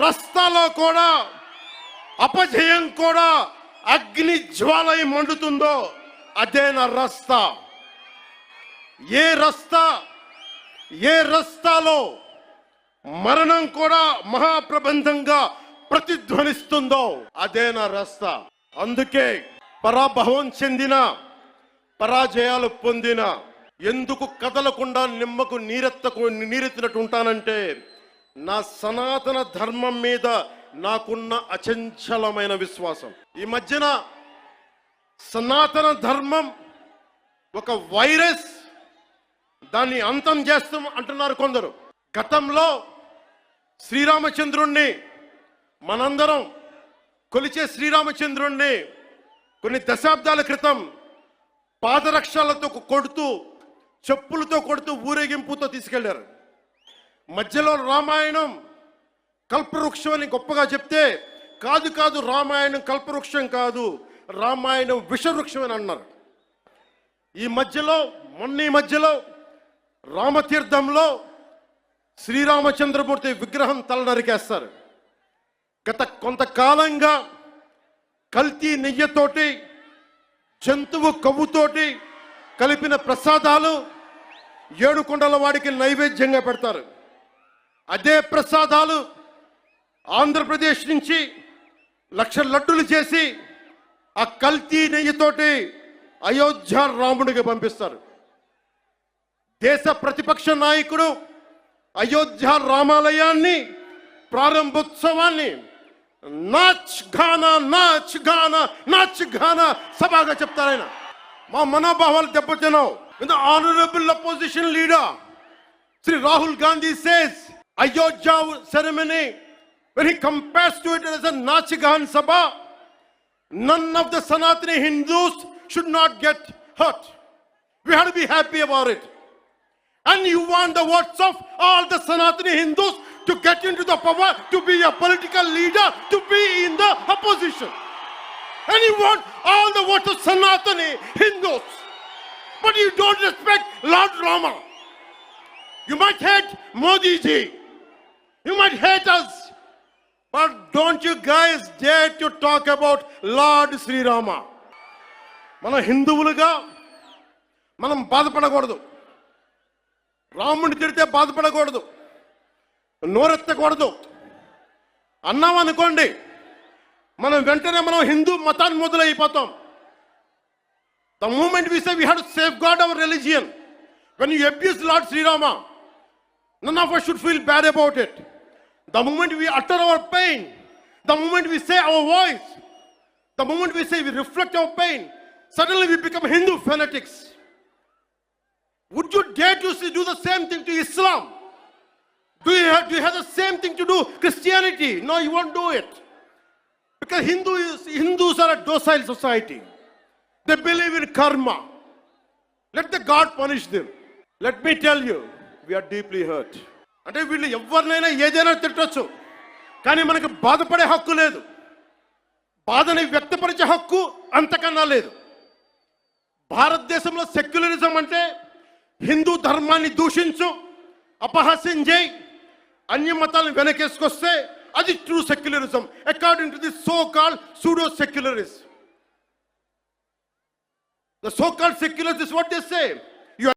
రస్తాలో కూడా అపజయం కూడా అగ్ని జ్వాలై మండుతుందో అదే నా రస్తా. ఏ రస్తాలో మరణం కూడా మహాప్రబంధంగా ప్రతిధ్వనిస్తుందో అదే నా రస్తా. అందుకే పరాభవం చెందిన, పరాజయాలు పొందిన ఎందుకు కదలకుండా నిమ్మకు నీరెత్తినట్టు ఉంటానంటే నా సనాతన ధర్మం మీద నాకున్న అచంచలమైన విశ్వాసం. ఈ మధ్యన సనాతన ధర్మం ఒక వైరస్, దాన్ని అంతం చేస్తాం అంటున్నారు కొందరు. గతంలో శ్రీరామచంద్రుణ్ణి, మనందరం కొలిచే శ్రీరామచంద్రుణ్ణి కొన్ని దశాబ్దాల క్రితం పాదరక్షలతో కొడుతూ, చెప్పులతో కొడుతూ, ఊరేగింపుతో తీసుకెళ్లారు. మధ్యలో రామాయణం కల్పవృక్షం అని గొప్పగా చెప్తే, కాదు రామాయణం కల్పవృక్షం కాదు, రామాయణం విషవృక్షం అని అన్నారు. ఈ మధ్యలో రామతీర్థంలో శ్రీరామచంద్రమూర్తి విగ్రహం తల నరికేస్తారు. గత కొంతకాలంగా కల్తీ నెయ్యితోటి, జంతువు కొవ్వుతోటి కలిపిన ప్రసాదాలు ఏడుకొండల వాడికి నైవేద్యంగా పెడతారు. అదే ప్రసాదాలు ఆంధ్రప్రదేశ్ నుంచి 1,00,000 లడ్డులు చేసి ఆ కల్తీ నెయ్యితోటి అయోధ్య రాముడికి పంపిస్తారు. దేశ ప్రతిపక్ష నాయకుడు అయోధ్య రామాలయాన్ని ప్రారంభోత్సవాన్ని నాచ్ గానా సభగా చెప్తారు ఆయన. మా మనోభావాలు దెబ్బతిన్నావు. The honorable opposition leader Sri Rahul Gandhi says Ayodhya ceremony, when he compares to it as a Nachigan Sabha, none of the Sanatani Hindus should not get hurt. We have to be happy about it. And you want the votes of all the Sanatani Hindus to get into the power, to be a political leader, to be in the opposition. And you want all the votes of Sanatani Hindus. But you don't respect Lord Rama. You might hate Modi ji. You might hate us. But don't you guys dare to talk about Lord Sri Rama. మన హిందువులుగా మనం బాధపడకూడదు. రాముడిని తిడితే బాధపడకూడదు, నోరెత్తకూడదు. అన్నామనుకోండి, మనం వెంటనే హిందూ మతాన్ని మొదలైపోతాం. The moment we say we have to safeguard our religion, when you abuse Lord Sri Rama, none of us should feel bad about it. The moment we utter our pain, the moment we say our voice, the moment we say we reflect our pain, suddenly we become Hindu fanatics. Would you dare to do the same thing to Islam? Do you have the same thing to do Christianity? No, you won't do it. Because Hindus are a docile society. They believe in karma. Let the God punish them. Let me tell you, we are deeply hurt. అంటే వీళ్ళు ఎవరినైనా ఏదైనా తిట్టొచ్చు, కానీ మనకు బాధపడే హక్కు లేదు. బాధని వ్యక్తపరిచే హక్కు అంతకన్నా లేదు. భారతదేశంలో సెక్యులరిజం అంటే హిందూ ధర్మాన్ని దూషించు, అపహాస్యం చేయి, అన్య మతాలను వెనకేసుకొస్తే అది true secularism according to the so called pseudo secularist. The so-called secularists, this is what they say.